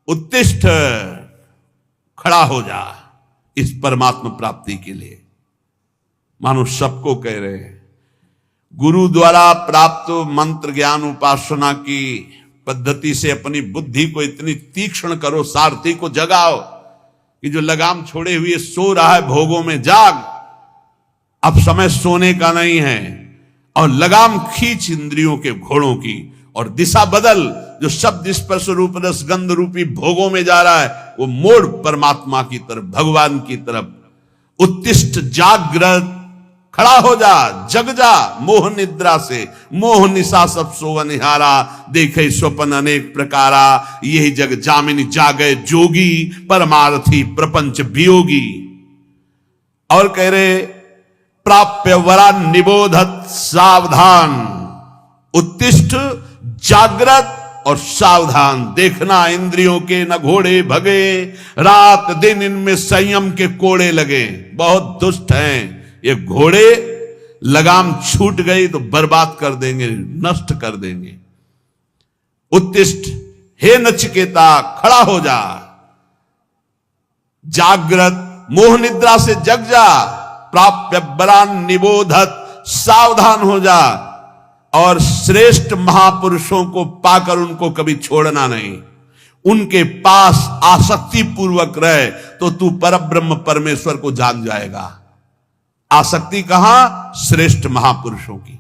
उत्तिष्ठ, खड़ा हो जा इस परमात्मा प्राप्ति के लिए। मानो सबको कह रहे हैं, गुरु द्वारा प्राप्त मंत्र ज्ञान उपासना की पद्धति से अपनी बुद्धि को इतनी तीक्ष्ण करो, सारथी को जगाओ कि जो लगाम छोड़े हुए सो रहा है भोगों में, जाग, अब समय सोने का नहीं है, और लगाम खींच इंद्रियों के घोड़ों की, और दिशा बदल, जो शब्द स्पर्श रूप रस गंध रूपी भोगों में जा रहा है वो मोड़ परमात्मा की तरफ, भगवान की तरफ। उत्तिष्ठ, जागृत, खड़ा हो जा, जग जा मोह निद्रा से, मोह निशा सब सो निहारा, देखे स्वप्न अनेक प्रकारा, यही जग जामिनी जागे जोगी, परमार्थी प्रपंच वियोगी। और कह रहे, प्राप्य वरा निबोधत सावधान, उत्तिष्ठ, जागृत और सावधान, देखना इंद्रियों के न घोड़े भगे, रात दिन इनमें संयम के कोड़े लगे। बहुत दुष्ट हैं ये घोड़े, लगाम छूट गई तो बर्बाद कर देंगे, नष्ट कर देंगे। उत्तिष्ठ, हे नचिकेता खड़ा हो जा, जागृत, मोह निद्रा से जग जा, प्राप्य बरान निबोधत, सावधान हो जा, और श्रेष्ठ महापुरुषों को पाकर उनको कभी छोड़ना नहीं, उनके पास आसक्ति पूर्वक रहे तो तू परब्रह्म परमेश्वर को जान जाएगा। आसक्ति कहां? श्रेष्ठ महापुरुषों की।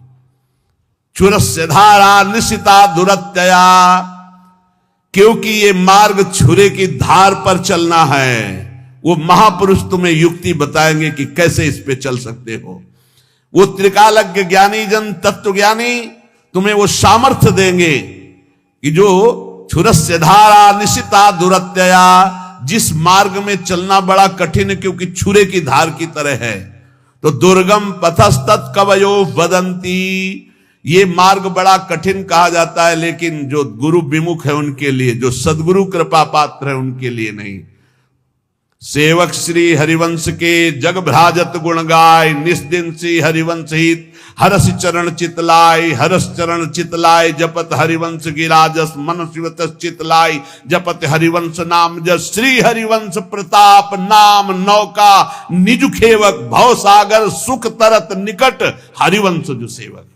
चुरस्य धारा निशिता दुरत्यया, क्योंकि ये मार्ग छुरे की धार पर चलना है। वो महापुरुष तुम्हें युक्ति बताएंगे कि कैसे इस पे चल सकते हो। वो त्रिकालज्ञ ज्ञानी जन तत्व ज्ञानी तुम्हें वो सामर्थ्य देंगे कि जो छुरस्य धारा निशिता दुरत्यया, जिस मार्ग में चलना बड़ा कठिन है क्योंकि छुरे की धार की तरह है, तो दुर्गम पथस्तत् कवयो वदंती, ये मार्ग बड़ा कठिन कहा जाता है, लेकिन जो गुरु विमुख है उनके लिए, जो सदगुरु कृपा पात्र है उनके लिए नहीं। सेवक श्री हरिवंश के जग भ्राजत गुण गाय, निस्दिन श्री हरिवंश हित हरस चरण चितलाय, हरस चरण चितलाय, जपत हरिवंश गिराजस मन शिवत चितलाय, जपत हरिवंश नाम जस, श्री हरिवंश प्रताप नाम नौका, निज खेवक भव सागर, सुख तरत निकट हरिवंश जो सेवक।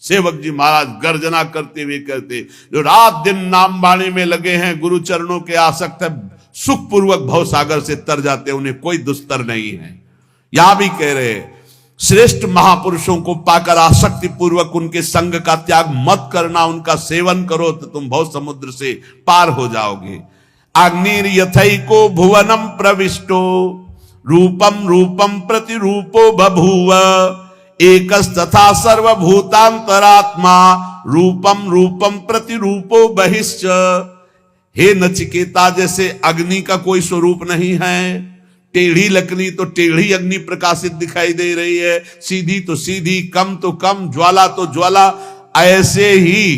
सेवक जी महाराज गर्जना करते हुए कहते, जो रात दिन नाम बाणी में लगे हैं, गुरु चरणों के आसक्त है, सुखपूर्वक भव सागर से तर जाते, उन्हें कोई दुस्तर नहीं है। यहां भी कह रहे, श्रेष्ठ महापुरुषों को पाकर आसक्ति पूर्वक उनके संग का त्याग मत करना, उनका सेवन करो तो तुम भव समुद्र से पार हो जाओगे। अग्निर यथैको भुवनम प्रविष्टो, रूपम रूपम प्रतिरूपो बभूव, एकस्तथा सर्वभूतांतरात्मा, रूपम रूपम प्रतिरूपो बहिश्च। हे नचिकेता, जैसे अग्नि का कोई स्वरूप नहीं है, टेढ़ी लकड़ी तो टेढ़ी अग्नि प्रकाशित दिखाई दे रही है, सीधी तो सीधी, कम तो कम, ज्वाला तो ज्वाला, ऐसे ही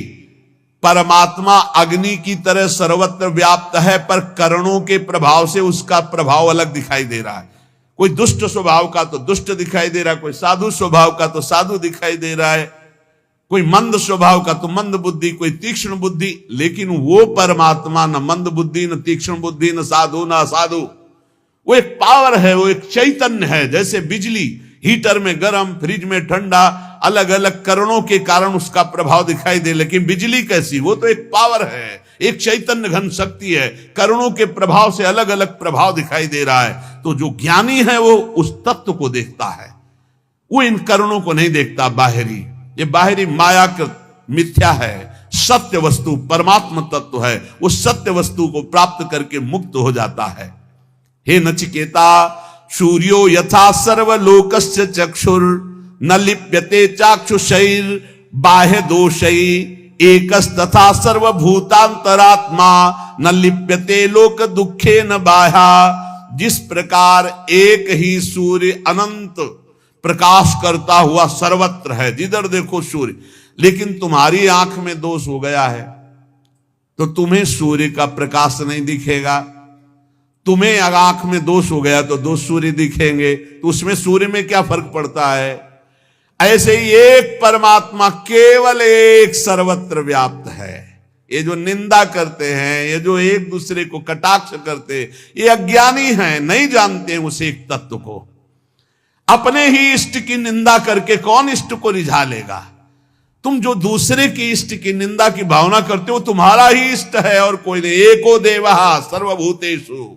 परमात्मा अग्नि की तरह सर्वत्र व्याप्त है, पर करणों के प्रभाव से उसका प्रभाव अलग दिखाई दे रहा है। कोई दुष्ट स्वभाव का तो दुष्ट दिखाई दे रहा है, कोई साधु स्वभाव का तो साधु दिखाई दे रहा है, कोई मंद स्वभाव का तो मंद बुद्धि, कोई तीक्ष्ण बुद्धि, लेकिन वो परमात्मा न मंद बुद्धि, न तीक्ष्ण बुद्धि, न साधु न असाधु। वो एक पावर है, वो एक चैतन्य है। जैसे बिजली हीटर में गर्म, फ्रिज में ठंडा, अलग अलग करणों के कारण उसका प्रभाव दिखाई दे, लेकिन बिजली कैसी? वो तो एक पावर है, एक चैतन्य घन शक्ति है, करणों के प्रभाव से अलग अलग प्रभाव दिखाई दे रहा है। तो जो ज्ञानी है वो उस तत्व को देखता है, वो इन करणों को नहीं देखता बाहरी। ये बाहरी मायाकृत मिथ्या है, सत्य वस्तु परमात्मा तत्व है, उस सत्य वस्तु को प्राप्त करके मुक्त हो जाता है। हे नचिकेता, सूर्यो यथा सर्वलोकस्य चक्षुर, न लिप्यते चाक्षुषैर बाह्य दोषै, एकस्तथा सर्वभूतांतरात्मा, न लिप्यते लोक दुखे न बाह्या। जिस प्रकार एक ही सूर्य अनंत प्रकाश करता हुआ सर्वत्र है, जिधर देखो सूर्य, लेकिन तुम्हारी आंख में दोष हो गया है तो तुम्हें सूर्य का प्रकाश नहीं दिखेगा। तुम्हें अगर आंख में दोष हो गया तो दो सूर्य दिखेंगे, तो उसमें सूर्य में क्या फर्क पड़ता है? ऐसे ही एक परमात्मा केवल एक सर्वत्र व्याप्त है, ये जो निंदा करते हैं, ये जो एक दूसरे को कटाक्ष करते, ये अज्ञानी हैं, नहीं जानते हैं उस एक तत्व को। अपने ही इष्ट की निंदा करके कौन इष्ट को रिझा लेगा? तुम जो दूसरे की इष्ट की निंदा की भावना करते हो, तुम्हारा ही इष्ट है और कोई नहीं। एको देवः सर्वभूतेषु,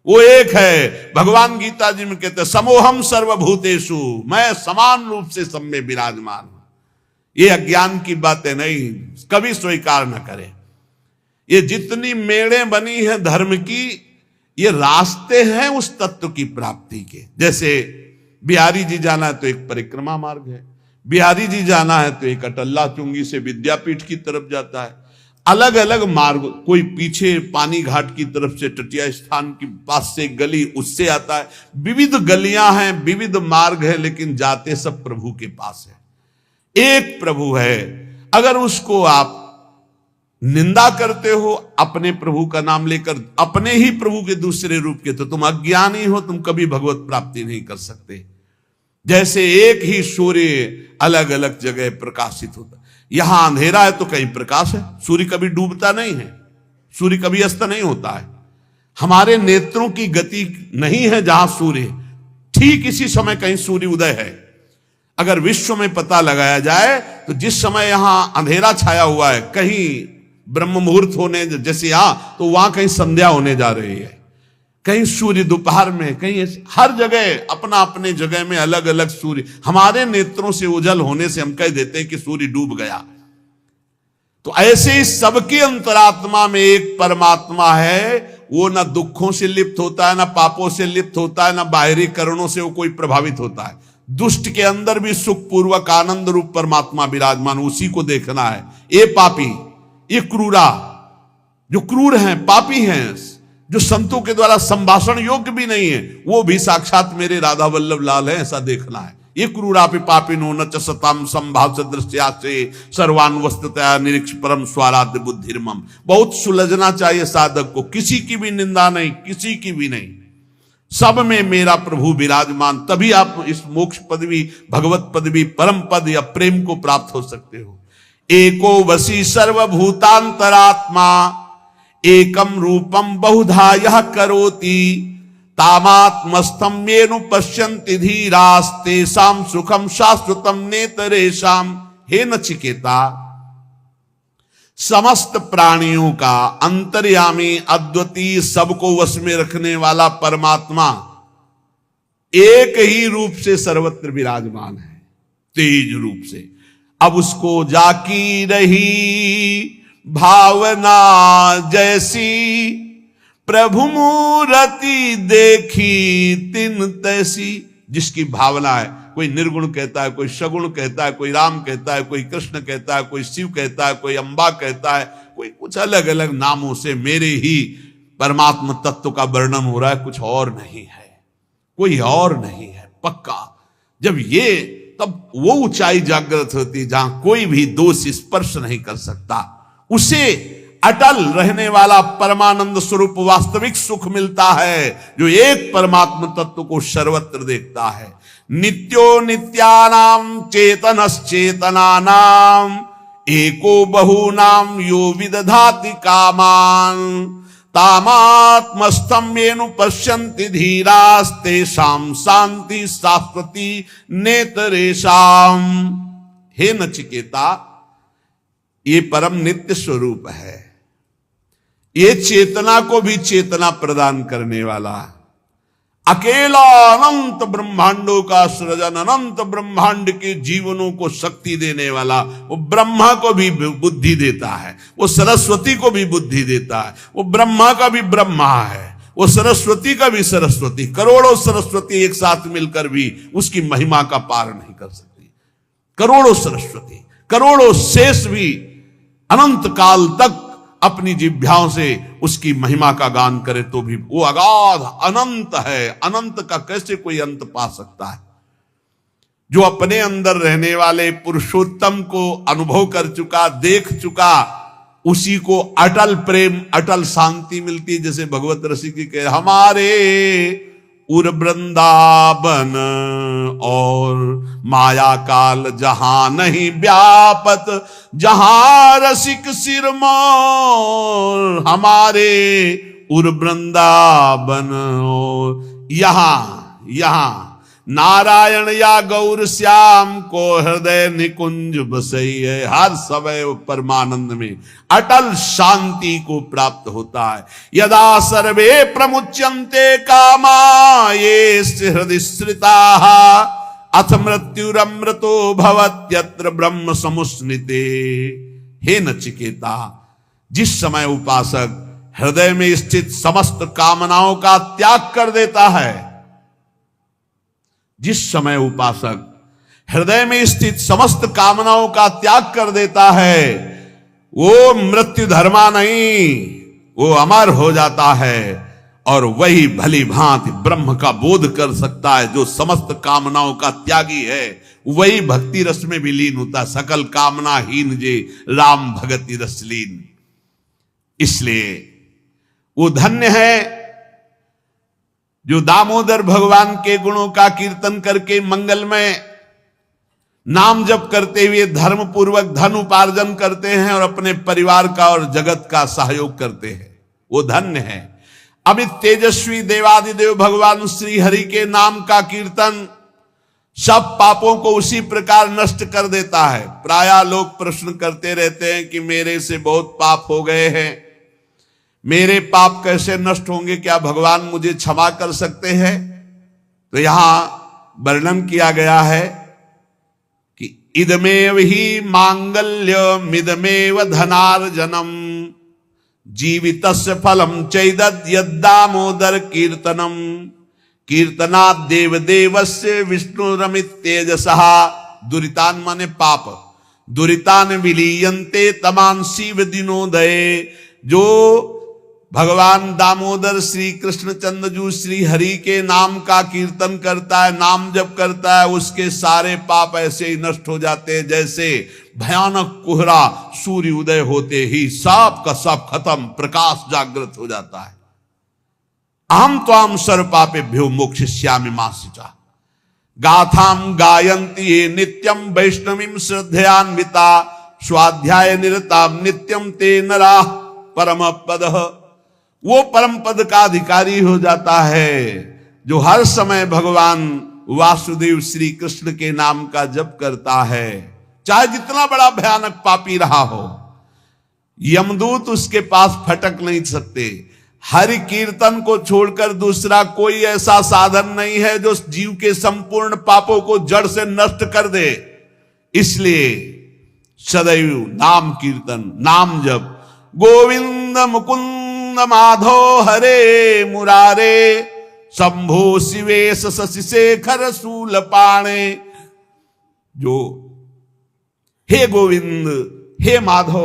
वो एक है। भगवान गीता जी में कहते हैं समोहम सर्वभूतेषु, मैं समान रूप से सब में विराजमान हूं। ये अज्ञान की बातें नहीं, कभी स्वीकार न करें। ये जितनी मेड़ें बनी है धर्म की, ये रास्ते हैं उस तत्व की प्राप्ति के। जैसे बिहारी जी जाना है तो एक परिक्रमा मार्ग है, बिहारी जी जाना है तो एक अटल्ला चुंगी से विद्यापीठ की तरफ जाता है। अलग अलग मार्ग, कोई पीछे पानी घाट की तरफ से तटीय स्थान के पास से गली उससे आता है। विविध गलियां हैं, विविध मार्ग है, लेकिन जाते सब प्रभु के पास है। एक प्रभु है। अगर उसको आप निंदा करते हो अपने प्रभु का नाम लेकर, अपने ही प्रभु के दूसरे रूप के, तो तुम अज्ञानी हो, तुम कभी भगवत प्राप्ति नहीं कर सकते। जैसे एक ही सूर्य अलग अलग जगह प्रकाशित होता, यहां अंधेरा है तो कहीं प्रकाश है। सूर्य कभी डूबता नहीं है, सूर्य कभी अस्त नहीं होता है। हमारे नेत्रों की गति नहीं है जहां सूर्य, ठीक इसी समय कहीं सूर्य उदय है। अगर विश्व में पता लगाया जाए तो जिस समय यहां अंधेरा छाया हुआ है, कहीं ब्रह्म मुहूर्त होने जैसे यहां, तो वहां कहीं संध्या होने जा रही है, कहीं सूर्य दोपहर में, कहीं हर जगह अपना अपने जगह में अलग अलग सूर्य। हमारे नेत्रों से उजल होने से हम कह देते हैं कि सूर्य डूब गया। तो ऐसे ही सबकी अंतरात्मा में एक परमात्मा है। वो ना दुखों से लिप्त होता है, ना पापों से लिप्त होता है, ना बाहरी कारणों से वो कोई प्रभावित होता है। दुष्ट के अंदर भी सुखपूर्वक आनंद रूप परमात्मा विराजमान, उसी को देखना है। ये पापी, ये क्रूरा, जो क्रूर हैं, पापी हैं, जो संतों के द्वारा संभाषण योग्य भी नहीं है, वो भी साक्षात मेरे राधा वल्लभ लाल है, ऐसा देखना है। ये क्रूरापि पापिनो न च सताम संभाव दृष्टिया से सर्वान वस्तुतया निरीक्ष परम स्वाराध्य बुद्धिर्मम। बहुत सुलझना चाहिए साधक को, किसी की भी निंदा नहीं, किसी की भी नहीं, सब में मेरा प्रभु विराजमान। तभी आप इस मोक्ष पदवी, भगवत पदवी, परम पद या प्रेम को प्राप्त हो सकते हो। एको वसी सर्वभूतांतरात्मा एकम रूपम बहुधा यह करोति तामात्मस्थम येनु पश्यन्ति धीरास्तेषां सुखम शाश्वतम नेतरेषाम। हे नचिकेता, समस्त प्राणियों का अंतर्यामी, अद्वितीय, सबको वश में रखने वाला परमात्मा एक ही रूप से सर्वत्र विराजमान है, तेज रूप से। अब उसको जाकी रही भावना जैसी, प्रभु मूर्ति देखी तिन तैसी। जिसकी भावना है, कोई निर्गुण कहता है, कोई सगुण कहता है, कोई राम कहता है, कोई कृष्ण कहता है, कोई शिव कहता है, कोई अंबा कहता है, कोई कुछ अलग अलग नामों से मेरे ही परमात्मा तत्व का वर्णन हो रहा है, कुछ और नहीं है, कोई और नहीं है पक्का। जब ये, तब वो ऊंचाई जागृत होती जहां कोई भी दोष स्पर्श नहीं कर सकता। उसे अटल रहने वाला परमानंद स्वरूप वास्तविक सुख मिलता है, जो एक परमात्मा तत्व को सर्वत्र देखता है। नित्यो नित्यानाम चेतनश्चेतनानाम एको बहूनाम यो विदधाति कामान तामात्मस्थं येनु पश्यन्ति धीरास्तेषां शांति शाश्वती नेतरेषाम। हे नचिकेता, ये परम नित्य स्वरूप है, ये चेतना को भी चेतना प्रदान करने वाला, अकेला अनंत ब्रह्मांडों का सृजन, अनंत ब्रह्मांड के जीवनों को शक्ति देने वाला, वो ब्रह्मा को भी बुद्धि देता है, वो सरस्वती को भी बुद्धि देता है, वो ब्रह्मा का भी ब्रह्मा है, वो सरस्वती का भी सरस्वती। करोड़ों सरस्वती एक साथ मिलकर भी उसकी महिमा का पार नहीं कर सकती। करोड़ों सरस्वती, करोड़ों शेष भी अनंत काल तक अपनी जिह्वाओं से उसकी महिमा का गान करे तो भी वो अगाध अनंत है। अनंत का कैसे कोई अंत पा सकता है? जो अपने अंदर रहने वाले पुरुषोत्तम को अनुभव कर चुका, देख चुका, उसी को अटल प्रेम, अटल शांति मिलती। जैसे भगवत रसिक कह, हमारे उर वृंदावन, और माया काल जहां नहीं व्यापत, जहां रसिक सिरमौर हमारे उर वृंदावन। और यहां नारायण या गौर श्याम को हृदय निकुंज बसइए, हर समय परमानंद में अटल शांति को प्राप्त होता है। यदा सर्वे प्रमुच्यन्ते कामा ये हृदय श्रिताः, अथ मृत्युरमृतो भवत्यत्र ब्रह्म समुस्निते। हे नचिकेता, जिस समय उपासक हृदय में स्थित समस्त कामनाओं का त्याग कर देता है, जिस समय उपासक हृदय में स्थित समस्त कामनाओं का त्याग कर देता है, वो मृत्यु धर्मा नहीं, वो अमर हो जाता है और वही भली भांति ब्रह्म का बोध कर सकता है। जो समस्त कामनाओं का त्यागी है वही भक्ति रस में विलीन होता है। सकल कामना हीन जे राम भगति रस लीन। इसलिए वो धन्य है जो दामोदर भगवान के गुणों का कीर्तन करके मंगलमय नाम जप करते हुए धर्म पूर्वक धन उपार्जन करते हैं और अपने परिवार का और जगत का सहयोग करते हैं, वो धन्य है। अमित तेजस्वी देवादिदेव भगवान श्री हरि के नाम का कीर्तन सब पापों को उसी प्रकार नष्ट कर देता है। प्रायः लोग प्रश्न करते रहते हैं कि मेरे से बहुत पाप हो गए हैं, मेरे पाप कैसे नष्ट होंगे, क्या भगवान मुझे क्षमा कर सकते हैं? तो यहां वर्णन किया गया है कि इदमेव ही मांगल्यमिदमेव धनार्जनम, जीवितस्य फलम चैदद यद्दामोदर कीर्तनम, कीर्तनात् देवदेवस्य विष्णुरमित तेजसः। दुरितान माने पाप, दुरितान विलीयन्ते तमान शिव दिनोदये। जो भगवान दामोदर श्री कृष्ण चंद्रजू श्री हरि के नाम का कीर्तन करता है, नाम जप करता है, उसके सारे पाप ऐसे ही नष्ट हो जाते हैं जैसे भयानक कोहरा सूर्य उदय होते ही सब का सब खत्म, प्रकाश जागृत हो जाता है। अहम त्वाम सर्व पापेभ्यो मोक्षयिष्यामि मा शुचा, गाथाम गायन्ति ये नित्यम वैष्णवीं श्रद्धयान्विता, स्वाध्याय निरताम नित्यम ते नरा परम पदः। वो परम पद का अधिकारी हो जाता है जो हर समय भगवान वासुदेव श्री कृष्ण के नाम का जप करता है, चाहे जितना बड़ा भयानक पापी रहा हो, यमदूत उसके पास फटक नहीं सकते। हरि कीर्तन को छोड़कर दूसरा कोई ऐसा साधन नहीं है जो जीव के संपूर्ण पापों को जड़ से नष्ट कर दे। इसलिए सदैव नाम कीर्तन, नाम जप, गोविंद मुकुंद माधो हरे मुरारे, शंभो शिवेश शशि शेखर शूल पाणे। जो हे गोविंद, हे माधो,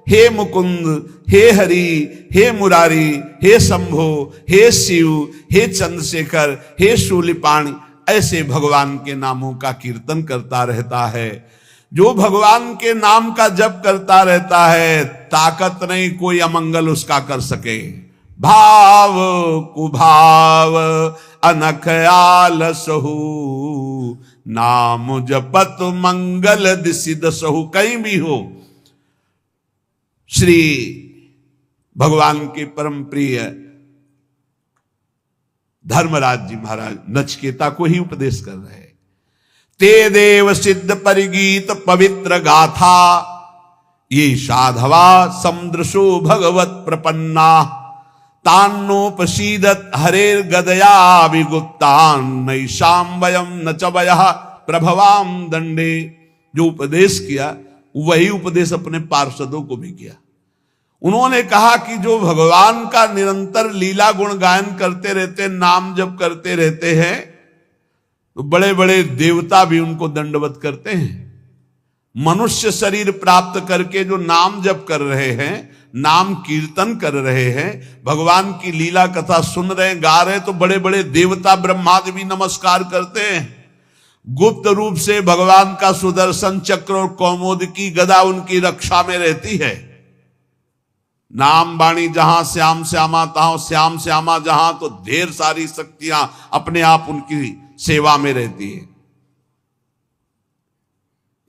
हे मुकुंद, हे हरि, हे मुरारी, हे शंभो, हे शिव, हे चंद्रशेखर, हे शूलिपाणी, ऐसे भगवान के नामों का कीर्तन करता रहता है। जो भगवान के नाम का जप करता रहता है, ताकत नहीं कोई अमंगल उसका कर सके। भाव कुभाव अनख आलसहु, नाम जपत मंगल दिसि दसहु। कहीं भी हो, श्री भगवान के परम प्रिय धर्मराज जी महाराज नचिकेता को ही उपदेश कर रहे हैं। ते देव सिद्ध परिगीत पवित्र गाथा, ये साधवा समदृशो भगवत प्रपन्ना, तान्नोपसीदत हरेर गदया विगुप्तान, नैषाम वयम न च वयः प्रभवाम दंडे। जो उपदेश किया वही उपदेश अपने पार्षदों को भी किया। उन्होंने कहा कि जो भगवान का निरंतर लीला गुण गायन करते रहते, नाम जप करते रहते हैं, तो बड़े बड़े देवता भी उनको दंडवत करते हैं। मनुष्य शरीर प्राप्त करके जो नाम जप कर रहे हैं, नाम कीर्तन कर रहे हैं, भगवान की लीला कथा सुन रहे हैं, गा रहे हैं, तो बड़े बड़े देवता ब्रह्मादि भी नमस्कार करते हैं। गुप्त रूप से भगवान का सुदर्शन चक्र और कौमोद की गदा उनकी रक्षा में रहती है। नाम वाणी जहां श्याम श्यामा तहां श्याम श्यामा जहां, तो ढेर सारी शक्तियां अपने आप उनकी सेवा में रहती है।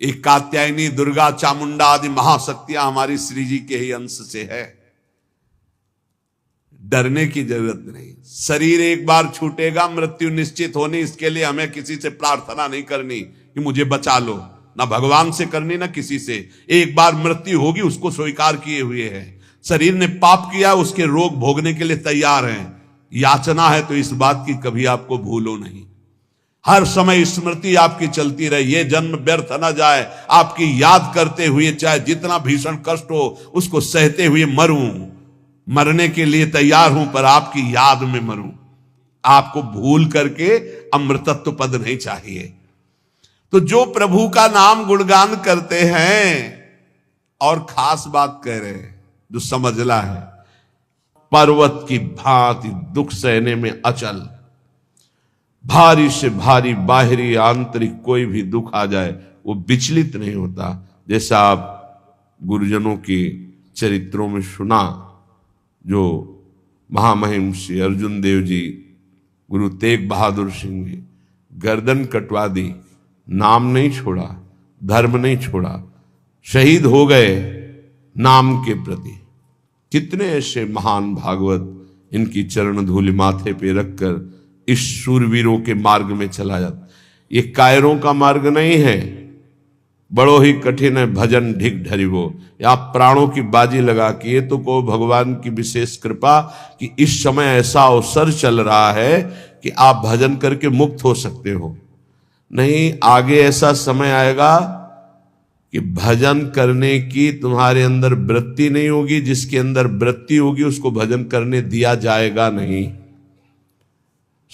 एक कात्यायनी, दुर्गा, चामुंडा आदि महाशक्तियां हमारी श्री जी के ही अंश से है। डरने की जरूरत नहीं। शरीर एक बार छूटेगा, मृत्यु निश्चित होनी, इसके लिए हमें किसी से प्रार्थना नहीं करनी कि मुझे बचा लो, ना भगवान से करनी ना किसी से। एक बार मृत्यु होगी, उसको स्वीकार किए हुए है। शरीर ने पाप किया, उसके रोग भोगने के लिए तैयार है। याचना है तो इस बात की कभी आपको भूलो नहीं। हर समय स्मृति आपकी चलती रहे, ये जन्म व्यर्थ न जाए, आपकी याद करते हुए, चाहे जितना भीषण कष्ट हो उसको सहते हुए मरूं। मरने के लिए तैयार हूं, पर आपकी याद में मरूं। आपको भूल करके अमृतत्व पद नहीं चाहिए। तो जो प्रभु का नाम गुणगान करते हैं, और खास बात कह रहे हैं जो समझला है, पर्वत की भांति दुख सहने में अचल, भारी से भारी बाहरी आंतरिक कोई भी दुख आ जाए वो विचलित नहीं होता। जैसा आप गुरुजनों के चरित्रों में सुना, जो महामहिम श्री अर्जुन देव जी, गुरु तेग बहादुर सिंह जी, गर्दन कटवा दी, नाम नहीं छोड़ा, धर्म नहीं छोड़ा, शहीद हो गए नाम के प्रति। कितने ऐसे महान भागवत इनकी चरण धूलि माथे पे रखकर इस शूरवीरों के मार्ग में चला जाता। ये कायरों का मार्ग नहीं है, बड़ो ही कठिन है भजन ढिक ढरिवो। आप प्राणों की बाजी लगा के ये तो को भगवान की विशेष कृपा कि इस समय ऐसा अवसर चल रहा है कि आप भजन करके मुक्त हो सकते हो। नहीं, आगे ऐसा समय आएगा कि भजन करने की तुम्हारे अंदर वृत्ति नहीं होगी। जिसके अंदर वृत्ति होगी उसको भजन करने दिया जाएगा नहीं।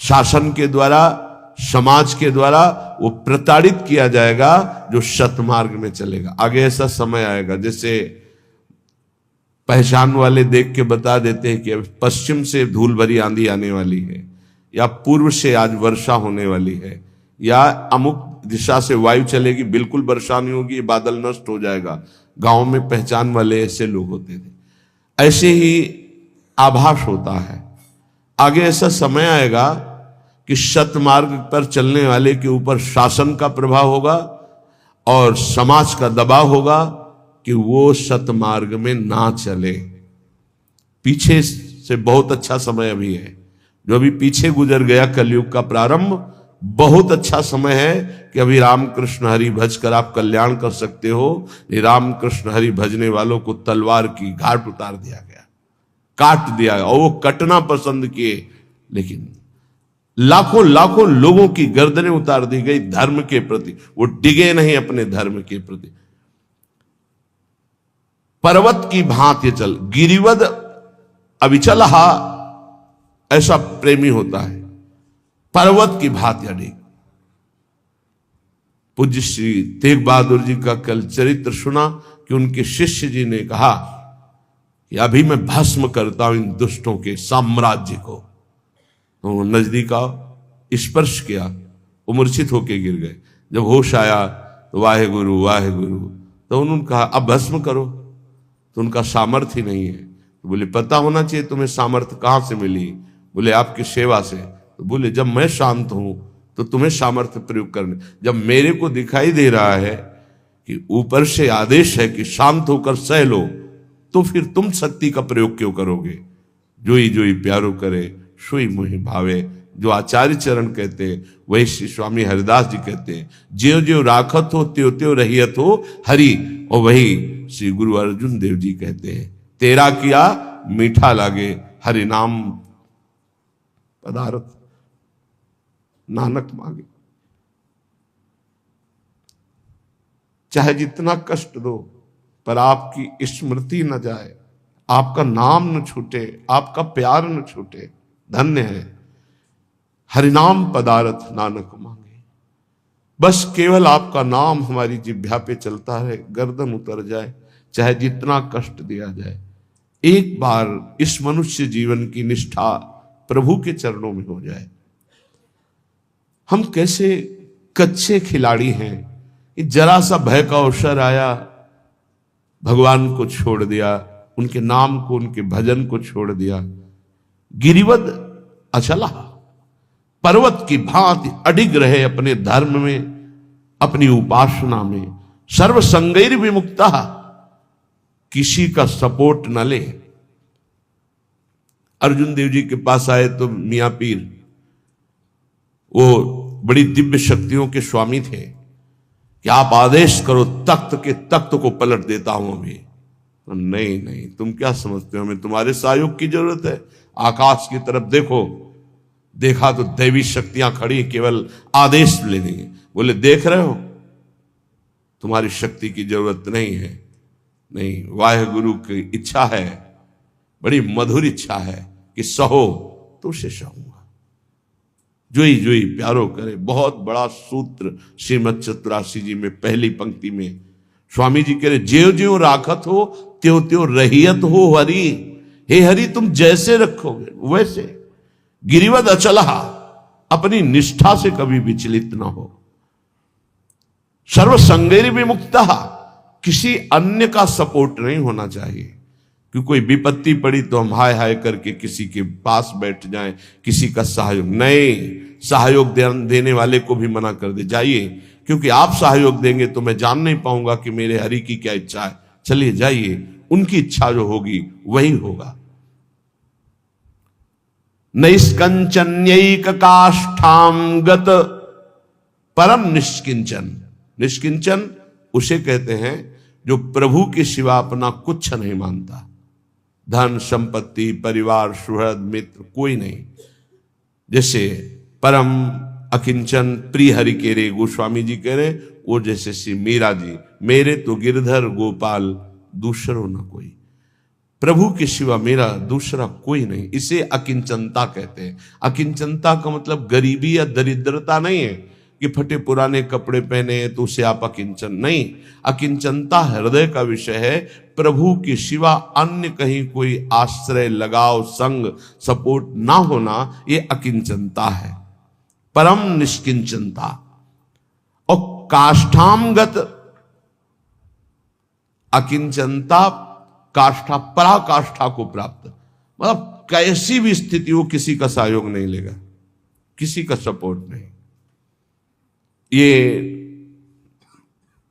शासन के द्वारा, समाज के द्वारा वो प्रताड़ित किया जाएगा जो सतमार्ग में चलेगा। आगे ऐसा समय आएगा, जैसे पहचान वाले देख के बता देते हैं कि अब पश्चिम से धूल भरी आंधी आने वाली है, या पूर्व से आज वर्षा होने वाली है, या अमुक दिशा से वायु चलेगी, बिल्कुल वर्षा नहीं होगी, बादल नष्ट हो जाएगा। गांव में पहचान वाले ऐसे लोग होते थे। ऐसे ही आभास होता है। आगे ऐसा समय आएगा कि सतमार्ग पर चलने वाले के ऊपर शासन का प्रभाव होगा और समाज का दबाव होगा कि वो सतमार्ग में ना चले। पीछे से बहुत अच्छा समय अभी है, जो अभी पीछे गुजर गया कलयुग का प्रारंभ, बहुत अच्छा समय है कि अभी रामकृष्ण हरि भज कर आप कल्याण कर सकते हो। रामकृष्ण हरि भजने वालों को तलवार की घाट उतार दिया गया, काट दिया गया, और वो कटना पसंद किए, लेकिन लाखों लाखों लोगों की गर्दनें उतार दी गई धर्म के प्रति। वो डिगे नहीं अपने धर्म के प्रति। पर्वत की भांति चल, गिरिवद अविचलहा, ऐसा प्रेमी होता है। पर्वत की भांति अडिग। पूज्य श्री तेग बहादुर जी का कल चरित्र सुना कि उनके शिष्य जी ने कहा कि अभी मैं भस्म करता हूं इन दुष्टों के साम्राज्य को। तो नजदीक आओ, स्पर्श किया, वो मूर्छित होके गिर गए। जब होश आया तो वाहे गुरु वाहे गुरु, तो उन्होंने कहा अब भस्म करो। तो उनका सामर्थ्य ही नहीं है। तो बोले पता होना चाहिए तुम्हें सामर्थ्य कहां से मिली। बोले आपकी सेवा से। तो बोले जब मैं शांत हूं तो तुम्हें सामर्थ्य प्रयोग करने, जब मेरे को दिखाई दे रहा है कि ऊपर से आदेश है कि शांत होकर सह लो, तो फिर तुम शक्ति का प्रयोग क्यों करोगे। जोई जोई प्यारो करे सोई मोहि भावे, जो आचार्य चरण कहते हैं वही श्री स्वामी हरिदास जी कहते हैं। ज्यो ज्यो राखत हो त्यों त्यों रहियत हो हरि, और वही श्री गुरु अर्जुन देव जी कहते हैं तेरा किया मीठा लागे हरि नाम पदार्थ नानक मांगे। चाहे जितना कष्ट दो, पर आपकी स्मृति न जाए, आपका नाम न छूटे, आपका प्यार न छूटे। धन्य है हरिनाम पदार्थ नानक मांगे। बस केवल आपका नाम हमारी जिह्वा पे चलता रहे, गर्दन उतर जाए, चाहे जितना कष्ट दिया जाए। एक बार इस मनुष्य जीवन की निष्ठा प्रभु के चरणों में हो जाए। हम कैसे कच्चे खिलाड़ी हैं, जरा सा भय का अवसर आया, भगवान को छोड़ दिया, उनके नाम को, उनके भजन को छोड़ दिया। गिरिवद अचला, पर्वत की भांति अडिग रहे अपने धर्म में, अपनी उपासना में। सर्व संगैर विमुक्ता, किसी का सपोर्ट न ले। अर्जुन देव जी के पास आए तो मियां पीर, वो बड़ी दिव्य शक्तियों के स्वामी थे, कि आप आदेश करो, तख्त के तख्त को पलट देता हूं अभी। नहीं नहीं, तुम क्या समझते हो, हमें तुम्हारे सहयोग की जरूरत है। आकाश की तरफ देखो, देखा तो दैवी शक्तियां खड़ी, केवल आदेश ले देंगे। बोले देख रहे हो, तुम्हारी शक्ति की जरूरत नहीं है। नहीं, वाहेगुरु की इच्छा है, बड़ी मधुर इच्छा है कि सहो तो उसे सहूंगा। जोई जोई प्यारो करे, बहुत बड़ा सूत्र श्रीमद चतुरासी जी में पहली पंक्ति में स्वामी जी कह रहे, ज्यो ज्यो राखत हो त्यों त्यों रहियत हो हरि। हे हरि, तुम जैसे रखोगे वैसे। गिरिवद अचला, अपनी निष्ठा से कभी विचलित ना हो। सर्व संगैर विमुक्ता, किसी अन्य का सपोर्ट नहीं होना चाहिए। कि कोई विपत्ति पड़ी तो हम हाय हाय करके किसी के पास बैठ जाएं, किसी का सहयोग नहीं। सहयोग देने वाले को भी मना कर दे, जाइए, क्योंकि आप सहयोग देंगे तो मैं जान नहीं पाऊंगा कि मेरे हरि की क्या इच्छा है। चलिए जाइए, उनकी इच्छा जो होगी वही होगा। नैष्कंचन्यैक काष्ठाम गत परम निष्किंचन। निष्किंचन उसे कहते हैं जो प्रभु के सिवा अपना कुछ नहीं मानता। धन संपत्ति, परिवार, सुहृद, मित्र कोई नहीं। जैसे परम अकिंचन प्रिय हरि के रे, गोस्वामी जी कह रहे, वो जैसे श्री मीरा जी, मेरे तो गिरधर गोपाल दूसरो न कोई। प्रभु के सिवा मेरा दूसरा कोई नहीं। इसे अकिंचनता कहते हैं। अकिंचनता का मतलब गरीबी या दरिद्रता नहीं है कि फटे पुराने कपड़े पहने तो उसे आप अकिंचन नहीं। अकिंचनता हृदय का विषय है। प्रभु के सिवा अन्य कहीं कोई आश्रय, लगाव, संग, सपोर्ट ना होना, ये अकिंचनता है। परम निष्किंचनता। और काष्ठामगत अकिंचनता, काष्ठा, पराकाष्ठा को प्राप्त, मतलब कैसी भी स्थिति हो किसी का सहयोग नहीं लेगा, किसी का सपोर्ट नहीं। ये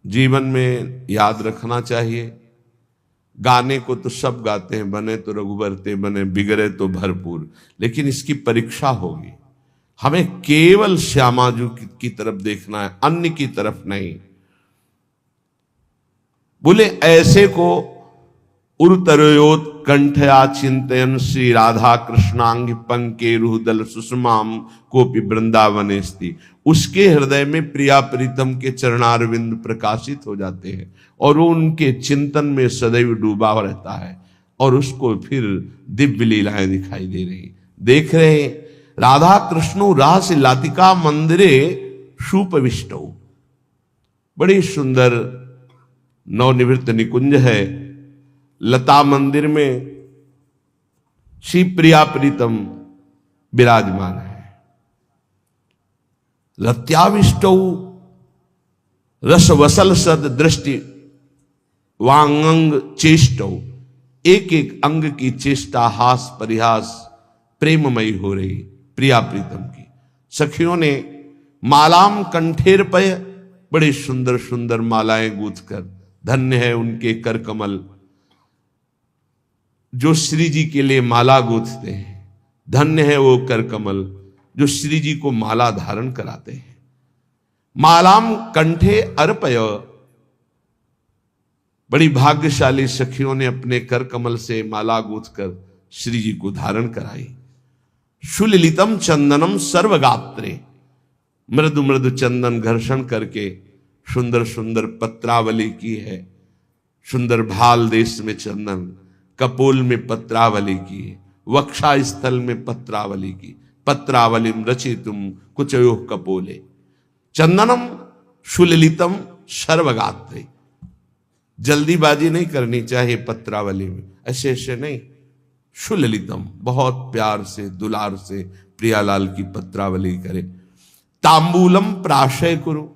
जीवन में याद रखना चाहिए। गाने को तो सब गाते हैं, बने तो रघुबर ते बने, बिगड़े तो भरपूर, लेकिन इसकी परीक्षा होगी। हमें केवल श्यामाजू की तरफ देखना है, अन्य की तरफ नहीं। बोले ऐसे को उरुतरयोत कंठया चिंतयन श्री राधा कृष्णांग पंके रुहदल सुषमाम कोपि वृंदावन स्थिति। उसके हृदय में प्रिया प्रीतम के चरणारविंद प्रकाशित हो जाते हैं और वो उनके चिंतन में सदैव डूबा रहता है और उसको फिर दिव्य लीलाएं दिखाई दे रही। देख रहे राधा कृष्णो रास लातिका मंदिरे सुपविष्टौ। बड़ी सुंदर नवनिवृत्त निकुंज है। लता मंदिर में श्री प्रिया प्रीतम विराजमान है। लत्याविष्टौ रसवसल सद दृष्टि वांगंग चेष्टौ। एक एक अंग की चेष्टा, हास परिहास प्रेममयी हो रही प्रिया प्रीतम की। सखियों ने मालाम कंठेर पे, बड़े सुंदर सुंदर मालाएं गूंथ कर, धन्य है उनके कर कमल जो श्री जी के लिए माला गूंथते हैं। धन्य है वो कर कमल जो श्री जी को माला धारण कराते हैं। मालाम कंठे अर्पय, बड़ी भाग्यशाली सखियों ने अपने कर कमल से माला गूंथकर श्री जी को धारण कराई। सुललितम चंदनम सर्वगात्रे, मृदु मृदु चंदन घर्षण करके सुंदर सुंदर पत्रावली की है। सुंदर भाल देश में चंदन, कपोल में पत्रावली की, वक्षा स्थल में पत्रावली की। पत्रावलिम रचितुम कुचयो कपोले, चंदनम सुललितम सर्वगात्रे। जल्दीबाजी नहीं करनी चाहिए पत्रावली में, ऐसे ऐसे नहीं। सुललितम, बहुत प्यार से दुलार से प्रियालाल की पत्रावली करे। तांबूलम प्राशय कुरु,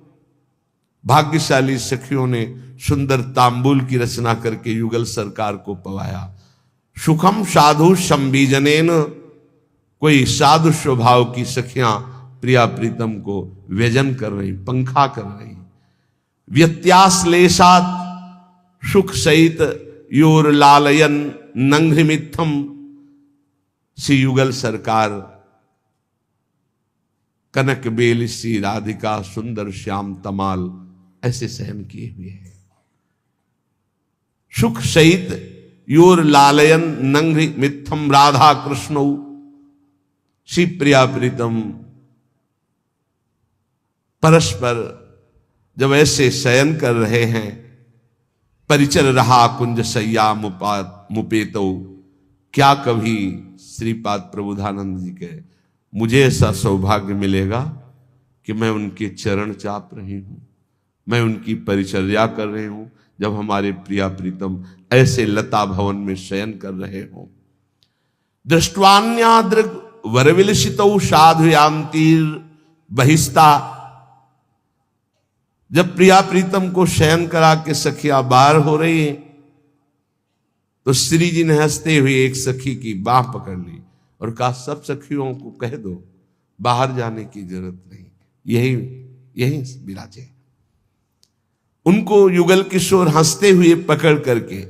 भाग्यशाली सखियों ने सुंदर तांबूल की रचना करके युगल सरकार को पवाया। सुखम साधु संबीजनेन, कोई साधु स्वभाव की सखियां प्रिया प्रीतम को व्यजन कर रही, पंखा कर रही। व्यत्याश्लेषात सुख सहित योर लालयन नंघ्रिमित्थम, श्री युगल सरकार कनक बेल सी राधिका सुंदर श्याम तमाल ऐसे सहन किए हुए हैं। सुख सहित योर लालयन नंघ्रि मित्थम राधा कृष्ण, श्री प्रिया प्रीतम परस्पर जब ऐसे शयन कर रहे हैं, परिचर रहा कुंज सैया मुपेतो, क्या कभी श्रीपाद प्रबुधानंद जी के मुझे ऐसा सौभाग्य मिलेगा कि मैं उनके चरण चाप रही हूं, मैं उनकी परिचर्या कर रही हूं, जब हमारे प्रिया प्रीतम ऐसे लता भवन में शयन कर रहे हो। दृष्टवान्यादृग वरविलसितौ साधुयांतीर बहिस्ता, जब प्रिया प्रीतम को शयन करा के सखियां बाहर हो रही है, तो श्री जी ने हंसते हुए एक सखी की बाह पकड़ ली और कहा, सब सखियों को कह दो बाहर जाने की जरूरत नहीं, यही विराजे। उनको युगल किशोर हंसते हुए पकड़ करके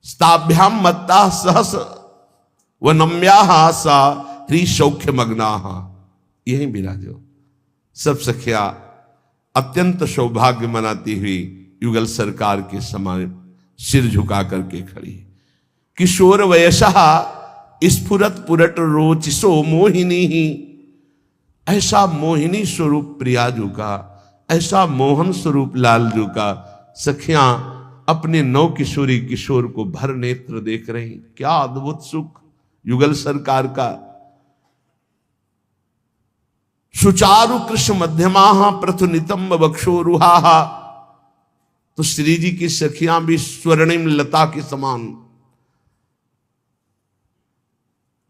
स्ताभ्याम मत्ता सहस व नम्याह सा ह्री सौख्य मग्नाह, यही विराजो। सब सखिया अत्यंत सौभाग्य मनाती हुई युगल सरकार के समान सिर झुका करके खड़ी। किशोर वयसहा स्फुरत पुरट रोचिसो मोहिनी ही, ऐसा मोहिनी स्वरूप प्रियाजू का, ऐसा मोहन स्वरूप लालजू का सखियां अपने नौ किशोरी किशोर को भर नेत्र देख रही। क्या अद्भुत सुख युगल सरकार का। सुचारु कृष्ण मध्यमा प्रथुनितम बक्षोरुहा, तो श्री जी की सखियां भी स्वर्णिम लता के समान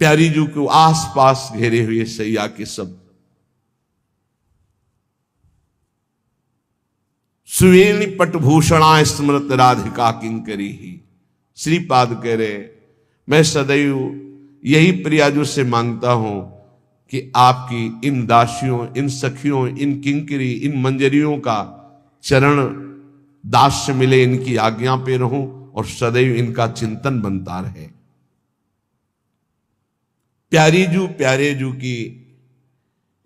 प्यारी जू को आसपास घेरे हुए सैया के सब। सुवेणी पटभूषणा स्मृत राधिका किंकरी ही, श्रीपाद कह रहे मैं सदैव यही प्रियाजू से मांगता हूं कि आपकी इन दासियों, इन सखियों, इन किंकरी, इन मंजरियों का चरण दास्य मिले, इनकी आज्ञा पे रहूं और सदैव इनका चिंतन बनता रहे। प्यारे जू की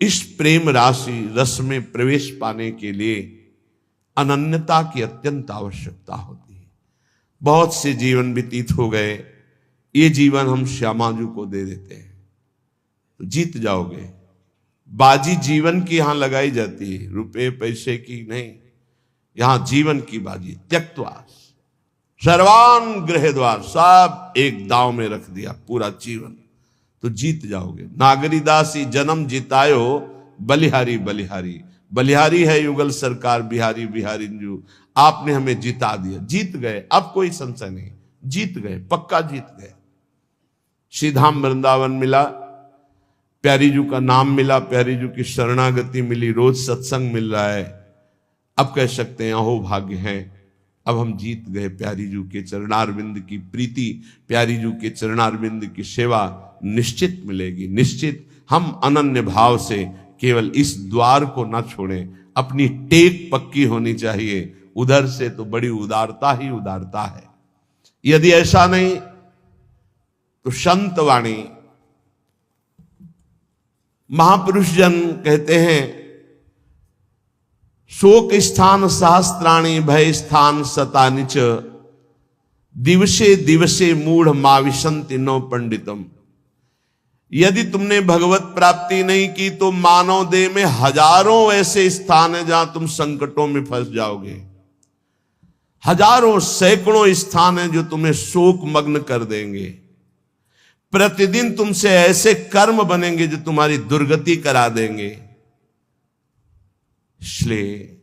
इस प्रेम राशि रस में प्रवेश पाने के लिए अनन्यता की अत्यंत आवश्यकता होती है। बहुत से जीवन व्यतीत हो गए, ये जीवन हम श्यामाजू को दे देते हैं तो जीत जाओगे। बाजी जीवन की यहां लगाई जाती है, रुपए पैसे की नहीं, यहां जीवन की बाजी। त्यक्त्वा सर्वान गृह द्वार, सब एक दांव में रख दिया पूरा जीवन, तो जीत जाओगे। नागरीदासी जन्म जितायो बलिहारी बलिहारी, बलिहारी है युगल सरकार, बिहारी बिहारी जू, आपने हमें जिता दिया, जीत गए, अब कोई संशय नहीं, जीत गए, पक्का जीत गए। श्रीधाम वृंदावन मिला, प्यारी जू का नाम मिला, प्यारी जू की शरणागति मिली, रोज सत्संग मिल रहा है, अब कह सकते हैं अहो भाग्य है, अब हम जीत गए। प्यारी जू के चरणारविंद की प्रीति, प्यारी जू के चरणारविंद की सेवा निश्चित मिलेगी, निश्चित। हम अनन्य भाव से केवल इस द्वार को ना छोड़ें, अपनी टेक पक्की होनी चाहिए, उधर से तो बड़ी उदारता ही उदारता है। यदि ऐसा नहीं तो संत वाणी महापुरुष जन कहते हैं, शोक स्थान सहस्त्राणी भय स्थान शतानिच, दिवसे दिवसे मूढ़ माविशंति नो पंडितम। यदि तुमने भगवत प्राप्ति नहीं की तो मानव देह में हजारों ऐसे स्थान है जहां तुम संकटों में फंस जाओगे। हजारों सैकड़ों स्थान है जो तुम्हें शोक मग्न कर देंगे। प्रतिदिन तुमसे ऐसे कर्म बनेंगे जो तुम्हारी दुर्गति करा देंगे। इसलिए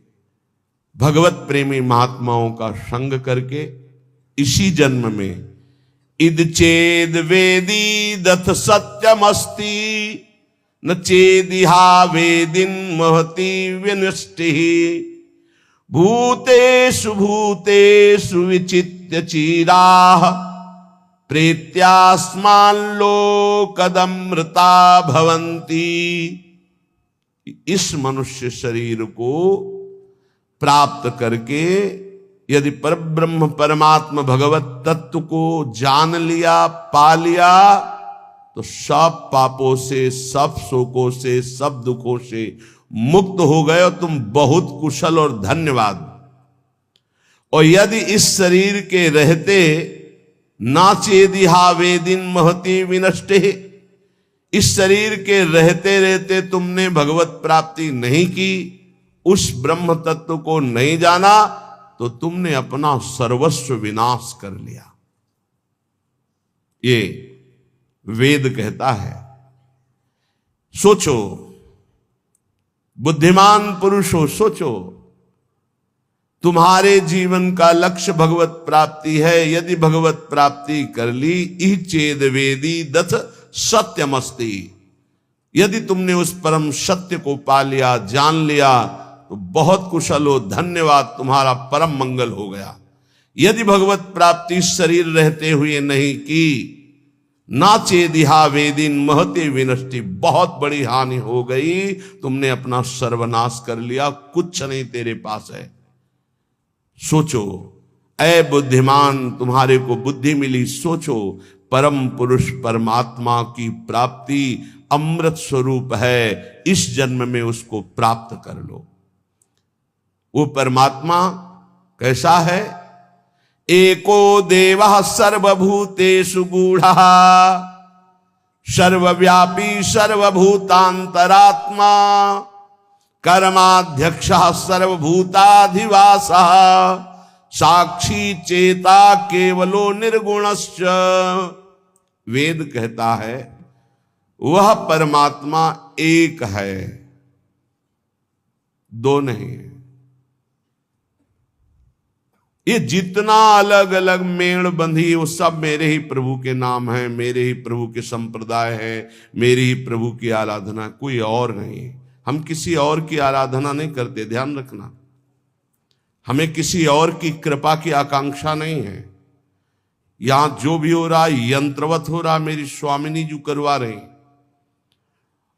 भगवत प्रेमी महात्माओं का संग करके इसी जन्म में इद चेद वेदी दथ सत्यमस्ति न चेदिहा वेदिन महति विनष्टि भूतेषु भूतेषु विचित्य चीराः प्रेत्यास्माल्लोकदमृता भवन्ति। इस मनुष्य शरीर को प्राप्त करके यदि परब्रह्म परमात्मा भगवत तत्व को जान लिया, पा लिया, तो सब पापों से, सब शोकों से, सब दुखों से मुक्त हो गए और तुम बहुत कुशल और धन्यवाद। और यदि इस शरीर के रहते नाचेदिहा वेदिन महति विनष्टे, इस शरीर के रहते रहते तुमने भगवत प्राप्ति नहीं की, उस ब्रह्म तत्व को नहीं जाना, तो तुमने अपना सर्वस्व विनाश कर लिया। ये वेद कहता है। सोचो, बुद्धिमान पुरुषों, सोचो, तुम्हारे जीवन का लक्ष्य भगवत प्राप्ति है। यदि भगवत प्राप्ति कर ली, इह चेद वेदी दथ सत्यमस्ति, यदि तुमने उस परम सत्य को पा लिया, जान लिया, तो बहुत कुशल हो, धन्यवाद, तुम्हारा परम मंगल हो गया। यदि भगवत प्राप्ति शरीर रहते हुए नहीं की, नाचेदिहा वेदिन महते विनष्टि, बहुत बड़ी हानि हो गई, तुमने अपना सर्वनाश कर लिया, कुछ नहीं तेरे पास है। सोचो, ऐ बुद्धिमान, तुम्हारे को बुद्धि मिली, सोचो, परम पुरुष परमात्मा की प्राप्ति अमृत स्वरूप है, इस जन्म में उसको प्राप्त कर लो। वो परमात्मा कैसा है? एको देवः सर्वभूतेषु गूढ़ः, सर्वव्यापी सर्वभूतांतरात्मा, कर्माध्यक्षः सर्वभूताधिवासः, साक्षी चेता केवलो निर्गुणश्च। वेद कहता है वह परमात्मा एक है, दो नहीं। ये जितना अलग अलग मेड़ बंधी, वो सब मेरे ही प्रभु के नाम है, मेरे ही प्रभु के संप्रदाय है, मेरी ही प्रभु की आराधना, कोई और नहीं। हम किसी और की आराधना नहीं करते, ध्यान रखना। हमें किसी और की कृपा की आकांक्षा नहीं है। यहां जो भी हो रहा यंत्रवत हो रहा, मेरी स्वामिनी जी करवा रही।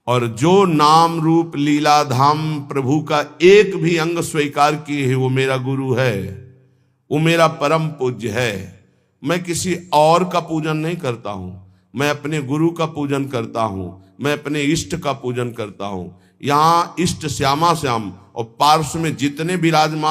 और जो नाम रूप लीला धाम प्रभु का एक भी अंग स्वीकार किए है, वो मेरा गुरु है, वो मेरा परम पूज्य है। मैं किसी और का पूजन नहीं करता हूं, मैं अपने गुरु का पूजन करता हूं, मैं अपने इष्ट का पूजन करता हूं। यहां इष्ट श्यामा श्याम और पार्श्व में जितने विराजमान